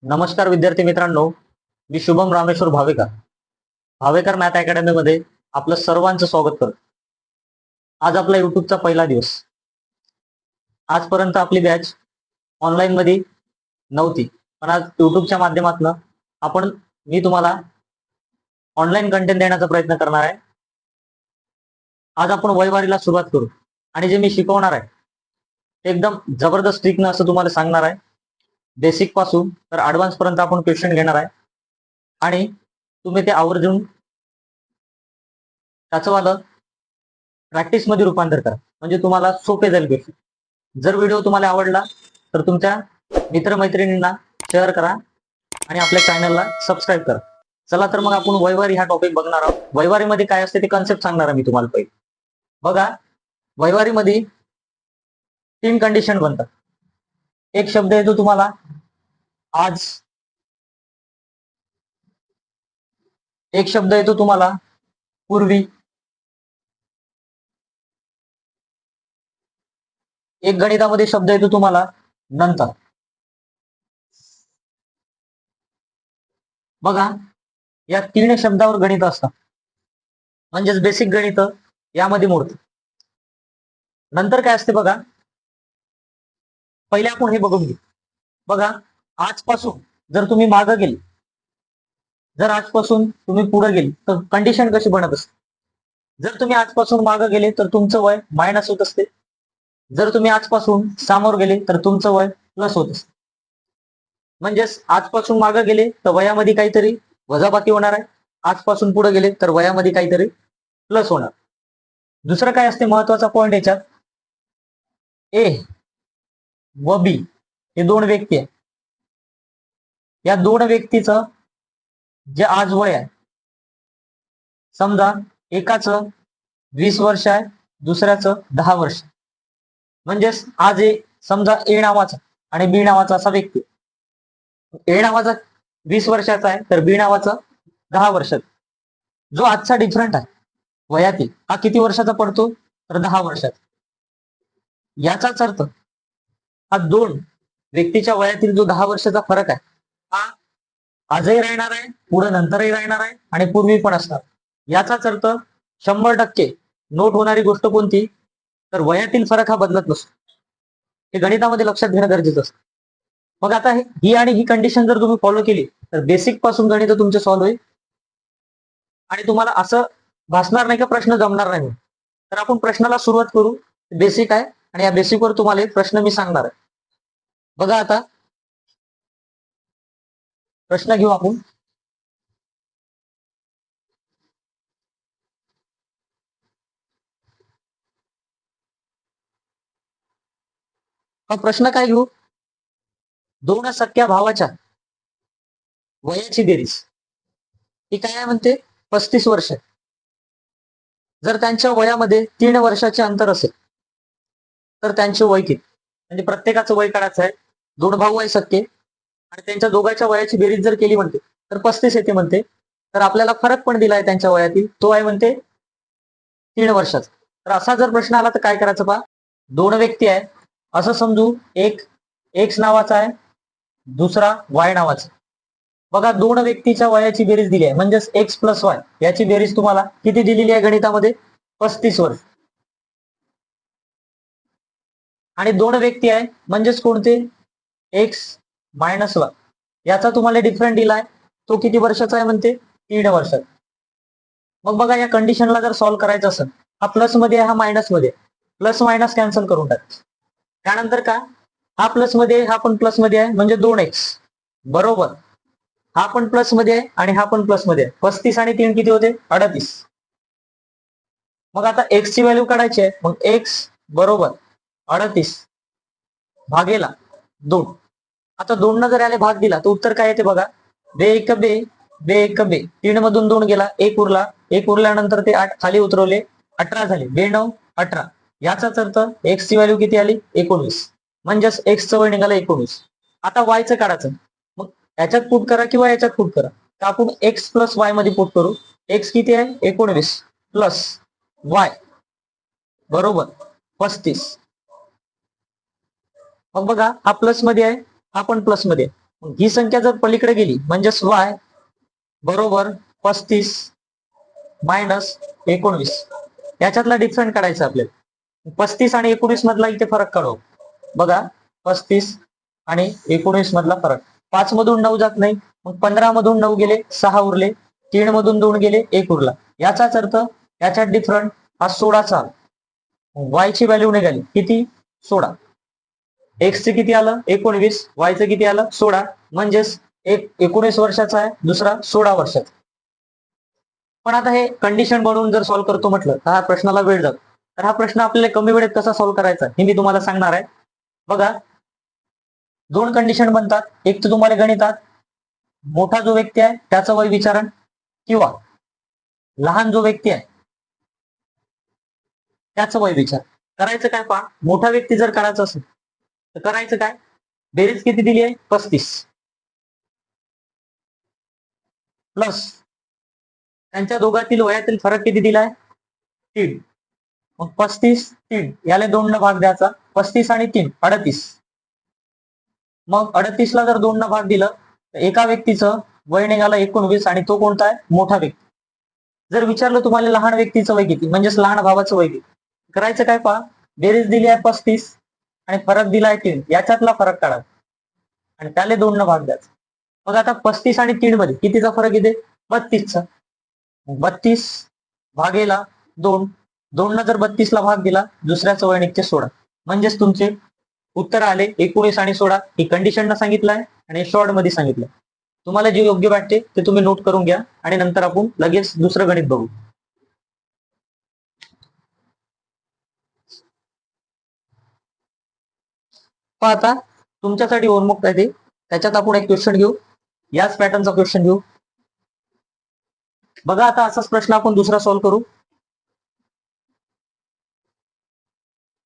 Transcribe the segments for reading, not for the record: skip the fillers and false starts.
नमस्कार विद्यार्थी मित्रांनो, मी शुभम रामेश्वर भावेकर मॅथ अकॅडमी मध्ये आपलं सर्वांचं स्वागत करतो. आज आपला युट्यूबचा पहिला दिवस. आजपर्यंत आपली बॅच ऑनलाईन मध्ये नव्हती, पण आज युट्यूबच्या माध्यमातून मी तुम्हाला ऑनलाईन कंटेंट देण्याचा प्रयत्न करणार आहे. आज आपण वयवारीला सुरुवात करू आणि जे मी शिकवणार आहे ते एकदम जबरदस्त ट्रिकनं असं तुम्हाला सांगणार आहे. बेसिक पासून तर ऍडव्हान्स पर्यंत आपण क्वेश्चन घेणार आहे आणि तुम्ही ते आवर्जून त्याचं वालं प्रॅक्टिस मध्ये रूपांतर करा, म्हणजे तुम्हाला सोपे जाईल क्वेश्चन. जर व्हिडिओ तुम्हाला आवडला तर तुमच्या मित्रमैत्रिणींना शेअर करा आणि आपल्या चॅनलला सबस्क्राईब करा. चला तर मग आपण वयवारी हा टॉपिक बघणार आहोत. वयवारीमध्ये काय असते ते कन्सेप्ट सांगणार आहे मी तुम्हाला. पहिले बघा, वयवारीमध्ये 3 कंडिशन बनतात. एक शब्द येतो तुम्हाला आज, एक शब्द येतो तुम्हाला पूर्वी, एक गणितामध्ये शब्द येतो तुम्हाला नंतर. बघा, या 3 शब्दावर गणित असतात, म्हणजेच बेसिक गणित यामध्ये मोडतं. नंतर काय असते बघा, पहिले आपण हे बघून घेऊ. बघा, आजपासून जर तुम्ही मागे गेले, जर आजपासून तुम्ही पुढे गेले तर कंडिशन कशी बनत असते. जर तुम्ही आजपासून मागे गेले तर तुमचं वय मायनस होत असते. जर तुम्ही आजपासून समोर गेले तर तुमचं वय प्लस होत असते. म्हणजेच आजपासून मागे गेले तर वयामध्ये काहीतरी वजाबाकी होणार आहे, आजपासून पुढे गेले तर वयामध्ये काहीतरी प्लस होणार. दुसरं काय असते महत्वाचा पॉइंट याच्यात, ए व बी हे 2 व्यक्ती आहे. या 2 व्यक्तीचं जे आज वय आहे, समजा एकाचं 20 वर्ष आहे, दुसऱ्याचं 10 वर्ष. म्हणजेच आज समजा ए नावाचा आणि बी नावाचा असा व्यक्ती. ए नावाचा 20 वर्षाचा आहे तर बी नावाचा 10 वर्षाचा. जो आजचा डिफरंट आहे वयातील, हा किती वर्षाचा पडतो तर 10 वर्षाचा. याचाच अर्थ हा 2 व्यक्तीच्या वयातील जो 10 वर्षाचा फरक आहे, हा आजही राहणार आहे, पुढे नंतरही राहणार आहे आणि पूर्वी पण असणार. याचाच अर्थ 100% नोट होणारी गोष्ट कोणती तर वयातील फरक हा बदलत नसतो. हे गणितामध्ये लक्षात घेणं गरजेचं असतं. मग आता ही आणि ही कंडिशन जर तुम्ही फॉलो केली तर बेसिक पासून गणित तुमचे सॉल्व्ह होईल आणि तुम्हाला असं भासणार नाही का प्रश्न जमणार नाही. तर आपण प्रश्नाला सुरुवात करू. बेसिक आहे आणि या बेसिकवर तुम्हाला एक प्रश्न मी सांगणार आहे. बघा, आता प्रश्न घेऊ आपण. हा प्रश्न काय घेऊ, 2 सख्या भावाच्या वयाची बेरीज ही काय आहे म्हणते 35 वर्ष. जर त्यांच्या वयामध्ये 3 वर्षाचे अंतर असेल तर त्यांचे वय किती. म्हणजे प्रत्येकाचं वय काढायचं आहे. 2 भाऊ आहे सख्खे आणि त्यांच्या दोघांच्या वयाची बेरीज जर केली म्हणते तर 35 येते म्हणते. तर आपल्याला फरक पण दिलाय त्यांच्या वयातील, तो आहे म्हणते 3 वर्षाचा. तर असा जर प्रश्न आला तर काय करायचं पहा. 2 व्यक्ती आहे असं समजू, एक एक्स नावाचा आहे, दुसरा वाय नावाचा. बघा, 2 व्यक्तीच्या वयाची बेरीज दिली आहे, म्हणजेच एक्स प्लस वाय याची बेरीज तुम्हाला किती दिलेली आहे गणितामध्ये 35 वर्ष. आणि 2 व्यक्ती आहे म्हणजेच कोणते एक्स मायनस वाय, याचा तुम्हाला डिफरंट दिलाय, तो किती वर्षाचा आहे म्हणते 3 वर्षाचा. मग बघा, या कंडिशनला जर सॉल्व्ह करायचं असेल, हा प्लस मध्ये आहे हा मायनस मध्ये, प्लस मायनस कॅन्सल करून टाक. त्यानंतर का, हा प्लस मध्ये हा पण प्लस मध्ये आहे म्हणजे 2x बरोबर, हा पण प्लस मध्ये आहे आणि हा पण प्लस मध्ये आहे. 35 आणि 3 किती होते 38. मग आता एक्स ची व्हॅल्यू काढायची आहे, मग एक्स बरोबर 38 भागेला 2. आता 2 न जर याला भाग दिला तर उत्तर काय येते बघा, बे एक बे, बे एक बे, 3 मधून 2 गेला, एक उरला, एक उरल्यानंतर ते 8 खाली उतरवले, 18 झाले, 2 9 18. याचाच अर्थ एक्स ची व्हॅल्यू किती आली 19. म्हणजेच एक्सचं वय निघालं 19. आता वायचं काढायचं, मग याच्यात पुट करा किंवा याच्यात पुट करा. तर आपण एक्स प्लस वाय मध्ये पुट करू. एक्स किती आहे 19 प्लस वाय बरोबर 35. मग बघा, हा प्लस मध्ये आहे, हा पण प्लस मध्ये आहे. मग ही संख्या जर पलीकडे गेली म्हणजेच y बरोबर 35 मायनस 19, याच्यातला डिफरंट काढायचा आपल्याला. 35 आणि 19 मधला इथे फरक काढू. बघा 35 आणि 19 मधला फरक, 5 मधून 9 जात नाही, मग 15 मधून 9 गेले 6 उरले, 3 मधून 2 गेले 1 उरला. याचाच अर्थ याच्यात डिफरंट हा 16चा. y ची व्हॅल्यू निघाली किती? 16. x चे किती आलं? 19. y चं किती आलं? 16. म्हणजेच एक 19 वर्षाचा आहे, दुसरा 16 वर्षाचा. पण आता हे कंडिशन बनवून जर सॉल्व्ह करतो म्हटलं तर हा प्रश्नाला वेळ जातो. तर हा प्रश्न आपल्याला कमी वेळेत कसा सॉल्व्ह करायचा हे मी तुम्हाला सांगणार आहे. बघा, दोन कंडिशन बनतात. एक तर तुम्हाला गणितात मोठा जो व्यक्ती आहे त्याचं वय विचारण, किंवा लहान जो व्यक्ती आहे त्याचं वय विचार. करायचं काय पहा, मोठा व्यक्ती जर करायचं असेल तर करायचं काय, बेरीज किती दिली आहे? 35 प्लस त्यांच्या दोघातील वयातील फरक किती दिलाय? 3. मग 35 3 याला 2 न भाग द्यायचा. 35 आणि 3 38. मग 38 ला जर 2 न भाग दिलं तर एका व्यक्तीचं वय निघालं 19 आणि तो कोणता आहे? मोठा व्यक्ती. जर विचारलं तुम्हाला लहान व्यक्तीचं वय किती म्हणजेच लहान भावाचं वय किती, करायचं काय पहा, बेरीज दिली आहे 35 आणि फरक दिलाय 3, याच्यातला फरक काढा आणि त्याला 2 न भाग द्यायचा. मग आता 35 आणि 3 मध्ये कितीचा फरक येते? 32चा. 32 भागेला 2, 2 न जर 32 ला भाग दिला दुसऱ्याचं वय निघते 16. म्हणजेच तुमचे उत्तर आले 19 आणि 16. ही कंडिशन सांगितलं आहे आणि शॉर्ट मध्ये सांगितलं. तुम्हाला जे योग्य वाटते ते तुम्ही नोट करून घ्या आणि नंतर आपण लगेच दुसरं गणित बघू. पहा आता तुमच्यासाठी होमवर्क आहे ते, त्याच्यात आपण एक क्वेश्चन घेऊ, याच पॅटर्नचा क्वेश्चन घेऊ. बघा आता असाच प्रश्न आपण दुसरा सॉल्व्ह करू.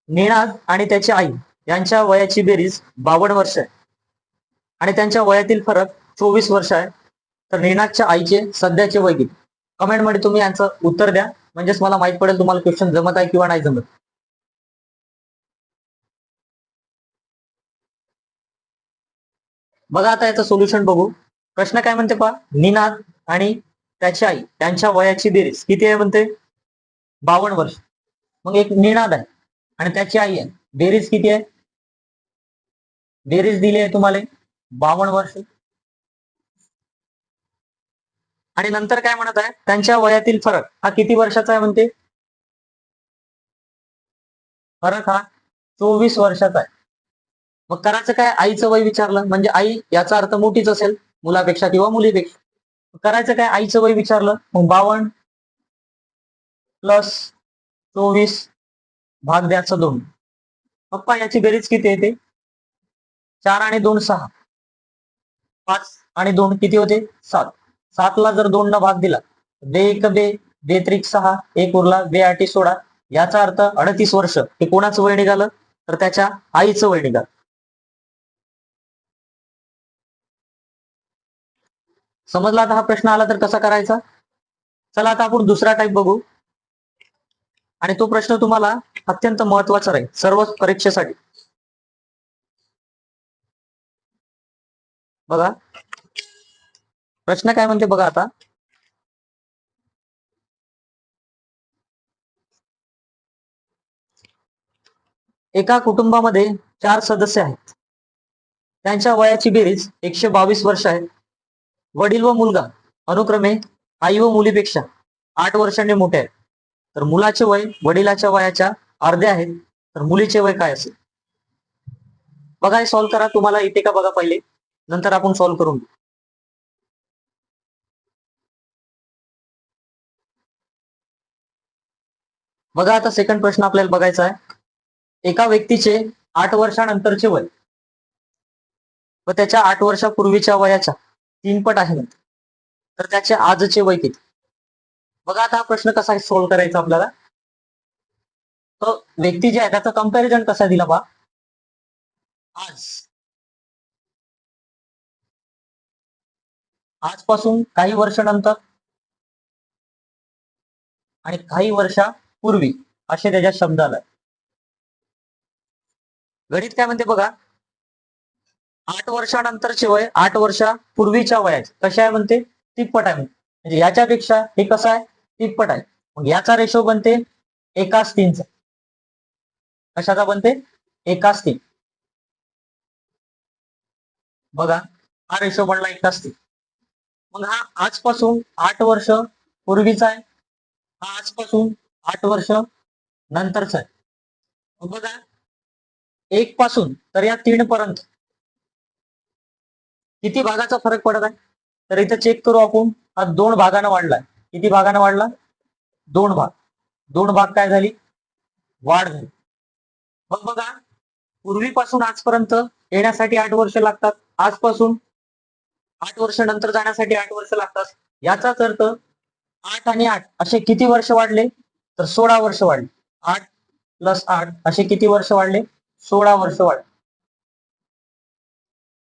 निनाद आणि त्याची आई यांच्या वयाची बेरीज 52 वर्ष आहे आणि त्यांच्या वयातील फरक 24 वर्ष आहे. तर निनादच्या आईचे सध्याचे वय किती? कमेंटमध्ये तुम्ही यांचं उत्तर द्या, म्हणजेच मला माहित पडेल तुम्हाला क्वेश्चन जमत आहे किंवा नाही जमत. बघा आता याचं सोल्युशन बघू. प्रश्न काय म्हणते पहा, निनाद आणि त्याची आई त्यांच्या वयाची बेरीज किती आहे म्हणते? 52 वर्ष. मग एक निनाद आहे आणि त्याची आई आहे, बेरीज किती आहे? बेरीज दिली आहे तुम्हाला 52 वर्ष. आणि नंतर काय म्हणत आहे, त्यांच्या वयातील फरक हा किती वर्षाचा आहे म्हणते? फरक हा 24 वर्षाचा आहे. मग करायचं काय, आईचं वय विचारलं म्हणजे आई याचा अर्थ मोठीच असेल मुलापेक्षा किंवा मुलीपेक्षा. करायचं काय, आईचं वय विचारलं, मग 52 प्लस 24 भाग द्यायचं 2. पप्पा याची बेरीज किती येते? 4 आणि 2 6, 5 आणि 2 किती होते? 7. 7 ला जर 2 न भाग दिला, बे एक बे, बे त्रिक 6, एक उरला, बे आठी 16. याचा अर्थ 38 वर्ष हे कोणाचं वय निघालं? तर त्याच्या आईचं वय निघालं. समजला आता हा प्रश्न आला तर कसा करायचा? चला आता आपण दुसरा टाईप बघू आणि तो प्रश्न तुम्हाला अत्यंत महत्वाचा राहील सर्वच परीक्षेसाठी. बघा प्रश्न काय म्हणते बघा आता, एका कुटुंबामध्ये 4 सदस्य आहेत. त्यांच्या वयाची बेरीज 122 वर्ष आहे. वडील व मुलगा अनुक्रमे आई व मुलीपेक्षा 8 वर्षांनी मोठे आहेत. तर मुलाचे वय वडिलाच्या वयाच्या अर्धे आहेत. तर मुलीचे वय काय असेल? बघा हे सॉल्व्ह करा. तुम्हाला इथे का बघा पहिले, नंतर आपण सॉल्व्ह करून घेऊ. बघा आता सेकंड प्रश्न आपल्याला बघायचा आहे. एका व्यक्तीचे 8 वर्षानंतरचे वय व त्याच्या 8 वर्षापूर्वीच्या वयाच्या 3 पट आहे, तर त्याचे आजचे वय किती? बघा आता हा प्रश्न कसा सॉल्व्ह करायचा आपल्याला. तो व्यक्ती जे आहे त्याचा कंपॅरिझन कसा दिला पहा. आज आजपासून काही वर्षानंतर आणि काही वर्षापूर्वी असे त्याच्यात शब्द आलाय. गणित काय म्हणते बघा, 8 वर्षानंतरचे वय 8 वर्षापूर्वीच्या वयाचे कशा आहे म्हणते, तिप्पट आहे म्हणजे याच्यापेक्षा हे कसं आहे, तिप्पट आहे. मग याचा रेशो बनते 1:3चा. कशाचा बनते, 1:3. बघा हा रेशो बनला 1:3. मग हा आजपासून 8 वर्ष पूर्वीचा आहे, हा आजपासून 8 वर्ष नंतरचा आहे. मग बघा 1 पासून तर या 3 पर्यंत किती भागाचा फरक पडत आहे, तर इथं चेक करू आपण. हा 2 भागानं वाढलाय. किती भागानं वाढला, 2 भाग. 2 भाग काय झाली, वाढ झाली. मग बघा पूर्वीपासून आजपर्यंत येण्यासाठी 8 वर्ष लागतात, आजपासून 8 वर्ष नंतर जाण्यासाठी 8 वर्ष लागतात. याचाच अर्थ 8 आणि 8 असे किती वर्ष वाढले, तर 16 वर्ष वाढले. 8+8 असे किती वर्ष वाढले, 16 वर्ष वाढले.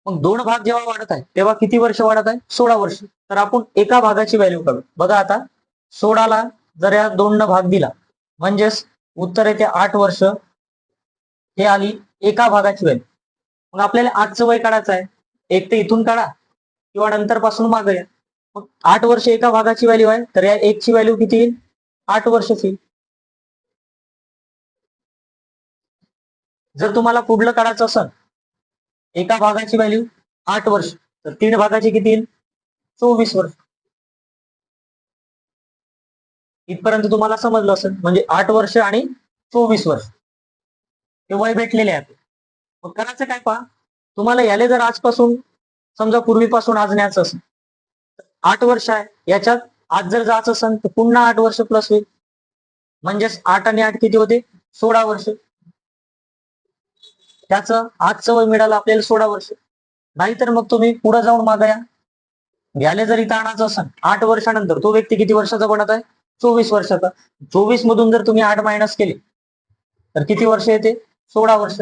मग 2 भाग जेव्हा वाढत आहे तेव्हा किती वर्ष वाढत आहे, 16 वर्ष. तर आपण एका भागाची व्हॅल्यू काढू. बघा आता 16ला जर या 2 भाग दिला म्हणजेच उत्तर येते 8 वर्ष. हे आली एका भागाची व्हॅल्यू. मग आपल्याला आजचं वय काढायचं आहे, एक तर इथून काढा किंवा नंतर पासून मागे या. मग 8 वर्ष एका भागाची व्हॅल्यू आहे, तर या एकची व्हॅल्यू किती येईल, 8 वर्षच येईल. जर तुम्हाला पुढलं काढायचं असेल, एका भागाची व्हॅल्यू 8 वर्ष, तर 3 भागाची किती येईल, 24 वर्ष. इथपर्यंत तुम्हाला समजलं असेल. म्हणजे 8 वर्ष आणि 24 वर्ष हे वय भेटलेले आहे. मग करायचं काय पहा, तुम्हाला याले जर आजपासून समजा पूर्वीपासून आज न्यायचं असेल, 8 वर्ष आहे, याच्यात आज जर जायचं असेल तर पुन्हा 8 वर्ष प्लस होईल. म्हणजेच 8 आणि 8 किती होते, 16 वर्ष. त्याचं आजचं वय मिळालं आपल्याला 16 वर्ष. नाहीतर मग तुम्ही पुढे जाऊन मागा या. याले जर इथं आणायचं असेल 8 वर्षानंतर, तो व्यक्ती किती वर्षाचा बनत आहे, 24 वर्षाचा. 24 मधून जर तुम्ही 8 मायनस केले तर किती वर्ष येते, 16 वर्ष.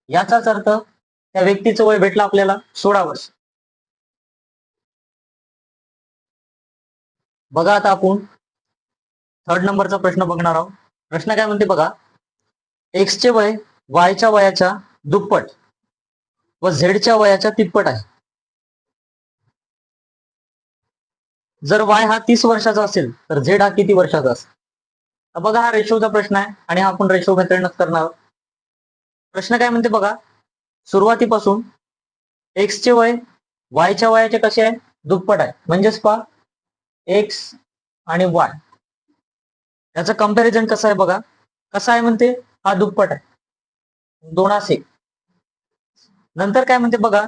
याचाच अर्थ त्या व्यक्तीचं वय भेटलं आपल्याला 16 वर्ष. बघा आता आपण 3rd नंबरचा प्रश्न बघणार आहोत. प्रश्न काय म्हणते बघा, एक्सचे वय वायच्या वयाच्या दुप्पट व झेडच्या वयाच्या तिप्पट आहे. जर वाय हा 30 वर्षाचा असेल तर झेड हा किती वर्षाचा असेल. बघा हा रेशोचा प्रश्न आहे आणि हा आपण रेशो मेथडनच करणार आहोत. प्रश्न काय म्हणते बघा, सुरुवातीपासून एक्सचे वय वायच्या वयाचे कसे आहे, दुप्पट आहे. म्हणजेच पहा एक्स आणि वाय याचं कंपॅरिझन कसं आहे बघा, कसं आहे म्हणते, हा दुप्पट आहे, 2:1. नंतर काय म्हणते बघा,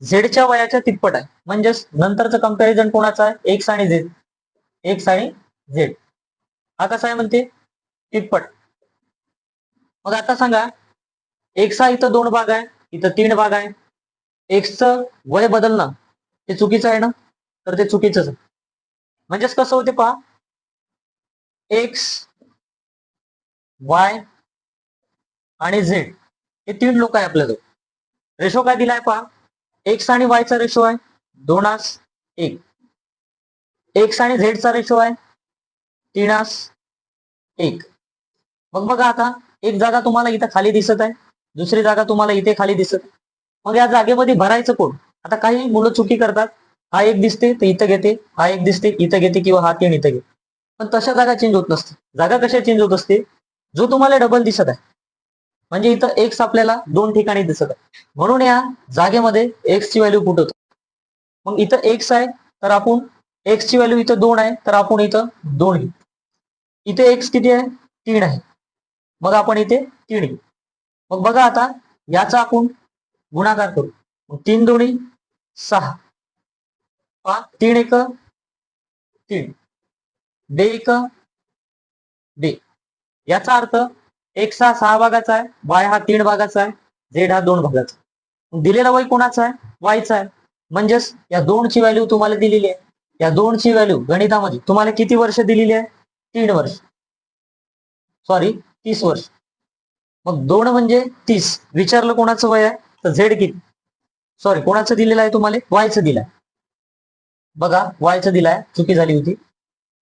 झेडच्या वयाच्या तिप्पट आहे. म्हणजेच नंतरचं कंपॅरिझन कोणाचं आहे, एक्स आणि झेड. एक्स आणि झेड हा कसा आहे म्हणते, तिप्पट. मग आता सांगा, एक्स हा इथं 2 भाग आहे, इथं 3 भाग आहे. एक्सचं वय बदलणं ते चुकीचं आहे ना, तर ते चुकीचंच आहे. म्हणजेच कसं होते पहा, एक्स वाय आणि झेड हे 3 लोक आहे आपल्याजवळ. रेशो काय दिलाय पहा, एक्स आणि वायचा रेशो आहे 2:1. एक्स आणि झेडचा रेशो आहे 3:1. मग बघा आता एक जागा तुम्हाला इथं खाली दिसत आहे, दुसरी जागा तुम्हाला इथे खाली दिसत आहे. मग या जागेमध्ये भरायचं कोण. आता काही मुलं चुकी करतात, हा एक दिसते तर इथं घेते, हा एक दिसते इथं घेते, किंवा हा 3 इथं घेते. पण तशा जागा चेंज होत नसते. जागा कशा चेंज होत असते, जो तुम्हाला डबल दिसत आहे, म्हणजे इथं एक्स आपल्याला 2 ठिकाणी दिसत आहे, म्हणून या जागेमध्ये एक्स ची व्हॅल्यू पुट होते. मग इथं एक्स आहे तर आपण एक्स ची व्हॅल्यू इथं 2 आहे तर आपण इथं 2 घेऊ. इथे एक्स किती आहे, 3 आहे, मग आपण इथे 3 घेऊ. मग बघा आता याचा आपण गुणाकार करू. मग 3×2=6, 3×1=3, 2×1=2. याचा अर्थ एक्स हा 6 भागाचा आहे, वाय हा 3 भागाचा आहे, झेड हा 2 भागाचा. दिलेला वय कोणाचा आहे, वायचा आहे. म्हणजेच या 2 ची व्हॅल्यू तुम्हाला दिलेली आहे. या 2 ची व्हॅल्यू गणितामध्ये तुम्हाला किती वर्ष दिलेली आहे, 3 वर्ष, सॉरी 30 वर्ष. मग 2 म्हणजे 30. विचारलं कोणाचं वय आहे, तर झेड किती, सॉरी कोणाचं दिलेलं आहे तुम्हाला, वायचं दिलंय. बघा वायचं दिलाय, चुकी झाली होती.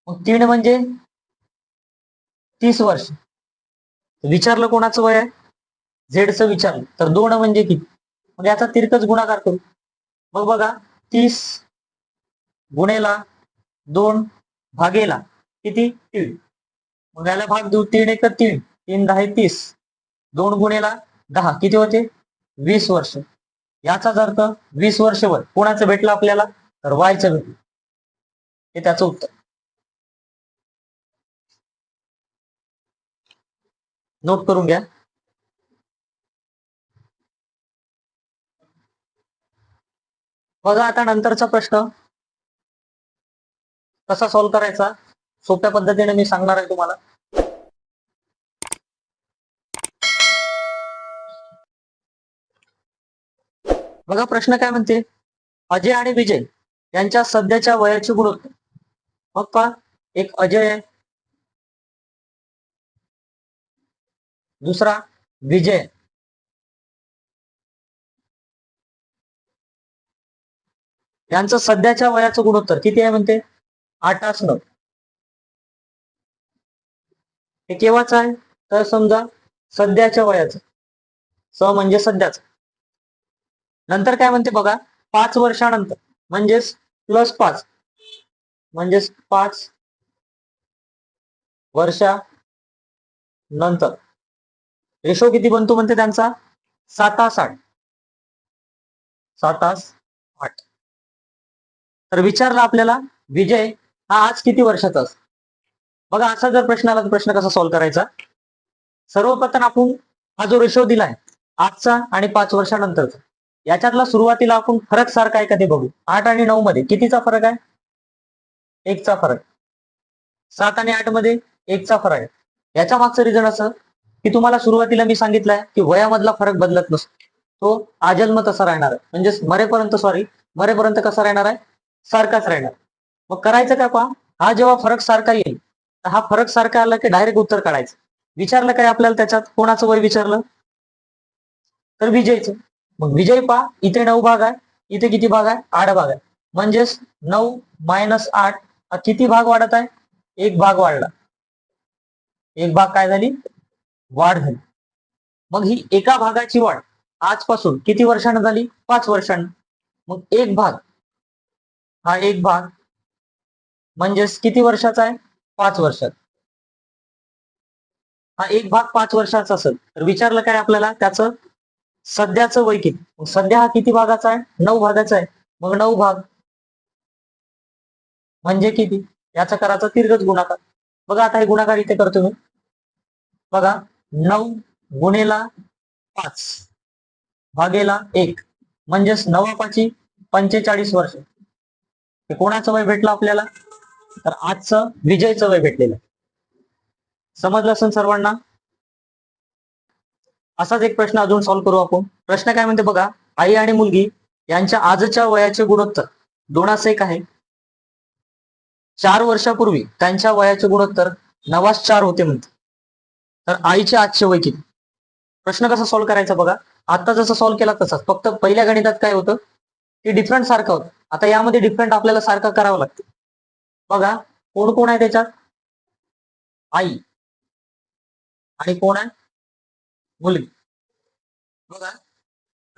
मग 3 म्हणजे 30 वर्ष. विचारलं कोणाचं वय आहे, झेडचं विचारलं, तर 2 म्हणजे किती, मग याचा तिरकस गुणाकार करू. मग बघा 30 गुणेला 2 भागेला किती 3. मग याला भाग देऊ. 3 1 3, 3 10 30, 2 गुणेला 10 किती होते 20 वर्ष. याचाच अर्थ 20 वर्ष वय कोणाचं भेटलं आपल्याला तर वायचं भेटलं. हे त्याचं उत्तर. नोट करून घ्या. बघा आता नंतरचा प्रश्न कसा सॉल्व्ह करायचा सोप्या पद्धतीने मी सांगणार आहे तुम्हाला. बघा प्रश्न काय म्हणते, अजय आणि विजय यांच्या सध्याच्या वयाचे गुणोत्तर. मग पहा एक अजय आहे, दुसरा विजय. यांचं सध्याच्या वयाचं गुणोत्तर किती आहे म्हणते 8:9. हे केव्हाच आहे तर समजा सध्याच्या वयाचं, स म्हणजे सध्याच. नंतर काय म्हणते बघा 5 वर्षानंतर म्हणजेच +5 म्हणजेच 5 वर्षानंतर रेशो किती बनतो म्हणते त्यांचा 7:8. 7:8. तर विचारलं आपल्याला विजय हा आज किती वर्षाचा असतो. बघा असा जर प्रश्न आला तर प्रश्न कसा सॉल्व्ह करायचा. सर्वप्रथम आपण हा जो रेशो दिलाय आजचा आणि 5 वर्षानंतरचा याच्यातला सुरुवातीला आपण फरक सारखा आहे का ते बघू. 8 आणि 9 मध्ये कितीचा फरक आहे 1चा फरक. 7 आणि 8 मध्ये 1चा फरक आहे. याच्या मागचं रिझन असं की तुम्हाला सुरुवातीला मी सांगितलंय की वयामधला फरक बदलत नसतो, तो आजन्म तसा राहणार आहे. म्हणजेच मरेपर्यंत कसा राहणार आहे सारखाच राहणार. मग करायचं काय पहा, हा जेव्हा फरक सारखा येईल तर हा फरक सारखा आला की डायरेक्ट उत्तर काढायचं. विचारलं काय आपल्याला त्याच्यात कोणाचं वय विचारलं तर विजयचं. मग विजय पहा इथे 9 भाग आहे, इथे किती भाग आहे 8 भाग आहे. म्हणजेच 9 - 8 किती भाग वाढत आहे 1 भाग वाढला. 1 भाग काय झाली वाढ झाली. मग ही एका भागाची वाढ आजपासून किती वर्षांना झाली 5 वर्षांना. मग 1 भाग हा 1 भाग म्हणजेच किती वर्षाचा आहे 5 वर्षात. हा 1 भाग 5 वर्षाचा असेल तर विचारलं काय आपल्याला त्याचं सध्याचं वय किती. मग सध्या हा किती भागाचा आहे 9 भागाचा आहे. मग 9 भाग म्हणजे किती याचा करायचा तिरकस गुणाकार. बघा आता हे गुणाकार इथे करतो मी. बघा 9 गुणेला 5 भागेला 1 म्हणजेच 9 45 वर्ष. हे कोणाचं वय भेटलं आपल्याला तर आजचं विजयचं वय भेटलेलं. समजलं असेल सर्वांना. असाच एक प्रश्न अजून सॉल्व्ह करू आपण. प्रश्न काय म्हणते बघा, आई आणि मुलगी यांच्या आजच्या वयाचे गुणोत्तर 2:1 आहे. 4 वर्षापूर्वी त्यांच्या वयाचे गुणोत्तर 9:4 होते म्हणते. तर आईचे आजचे वय किती. प्रश्न कसा सॉल्व्ह करायचा बघा. आता जसं सॉल्व्ह केला तसाच, फक्त पहिल्या गणितात काय होतं की डिफरंट सारखं होतं. आता यामध्ये डिफरंट आपल्याला सारखं करावं लागतं. बघा कोण कोण आहे त्याच्यात आई आणि कोण आहे मुलगी. बघा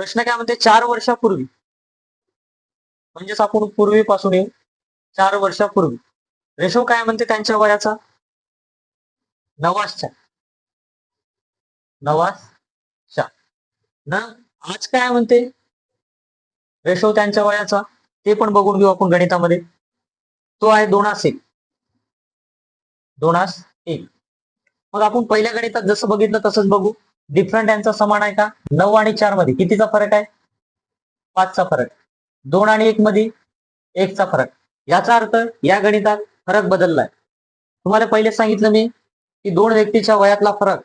प्रश्न काय म्हणते 4 वर्षापूर्वी म्हणजेच आपण पूर्वीपासून येऊ 4 वर्षापूर्वी. रेशो काय म्हणते त्यांच्या वयाचा 9:4. ना आज काय म्हणते रेशो त्यांच्या वयाचा ते पण बघून घेऊ आपण गणितामध्ये. तो आहे 2:1. 2:1. मग आपण पहिल्या गणितात जसं बघितलं तसंच बघू. डिफरंट यांचा समान आहे का 9 आणि 4 मध्ये कितीचा फरक आहे 5चा फरक. 2 आणि 1 मध्ये 1चा फरक. याचा अर्थ या गणितात फरक बदललाय. तुम्हाला पहिले सांगितलं मी की 2 व्यक्तीच्या वयातला फरक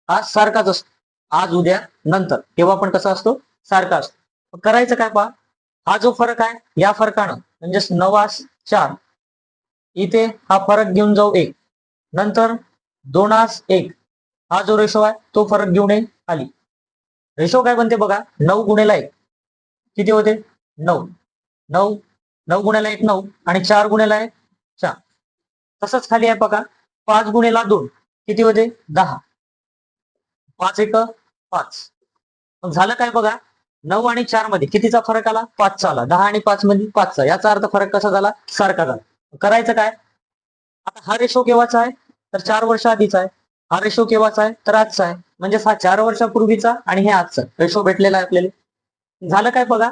हा सारखाच असतो. आज उद्या नंतर केव्हा पण कसा असतो सारखा असतो. करायचं काय पहा, हा जो फरक आहे या फरकानं म्हणजेच 9:4 इथे हा फरक घेऊन जाऊ 1. नंतर 2:1 हा जो रेशो आहे तो फरक घेऊन ये खाली. रेशो काय बनते बघा 9 गुणेला 1 किती होते 9. 9 9 गुणेला 1 9 आणि 4 गुणेला 1 4. तसंच खाली आहे बघा 5 गुणेला 2 किती होते 10. 5 1 5. मग झालं काय बघा 9 आणि 4 मध्ये कितीचा फरक आला? 5चा आला. 10 आणि 5 मध्ये 5चा. याचा अर्थ फरक कसा झाला? सारखा झाला. करायचं काय? आता हा रेशो केव्हाचा आहे? तर 4 वर्ष आधीचा आहे. हा रेशो केव्हाचा आहे? तर आजचा आहे. म्हणजे हा 4 वर्षापूर्वीचा आणि हे आजचा रेशो भेटलेला आहे आपल्याला. झालं काय बघा?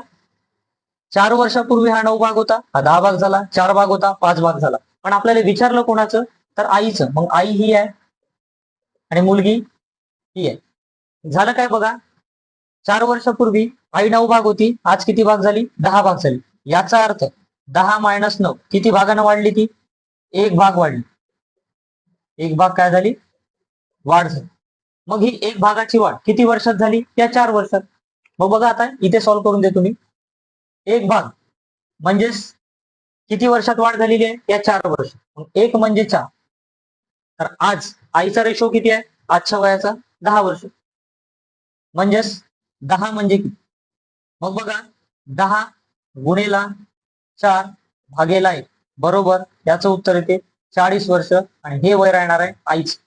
4 वर्षापूर्वी हा 9 भाग होता, हा 10 भाग झाला. 4 भाग होता, 5 भाग झाला. पण आपल्याला विचारलं कोणाचं? तर आईचं. मग आई ही आहे आणि मुलगी ही आहे. झालं काय बघा? 4 वर्षापूर्वी आई 9 भाग होती, आज किती भाग झाली? 10 भाग झाली. याचा अर्थ 10 मायनस 9 किती भागानं वाढली ती? 1 भाग वाढली. 1 भाग काय झाली? वाढ झाली. मग ही 1 भागाची वाढ किती वर्षात झाली? या 4 वर्षात. मग बघा आता इथे सॉल्व्ह करून देतो मी. 1 भाग म्हणजेच किती वर्षात वाढ झालेली आहे? या 4 वर्ष. मग 1 म्हणजे 4. तर आज आईचा रेशो किती आहे? आजच्या वयाचा 10 वर्ष. म्हणजेच 10 म्हणजे किती? मग बघा 10 गुणेला 4 भागेला 1 बरोबर याचं उत्तर येते 40 वर्ष आणि हे वय राहणार आहे आईच.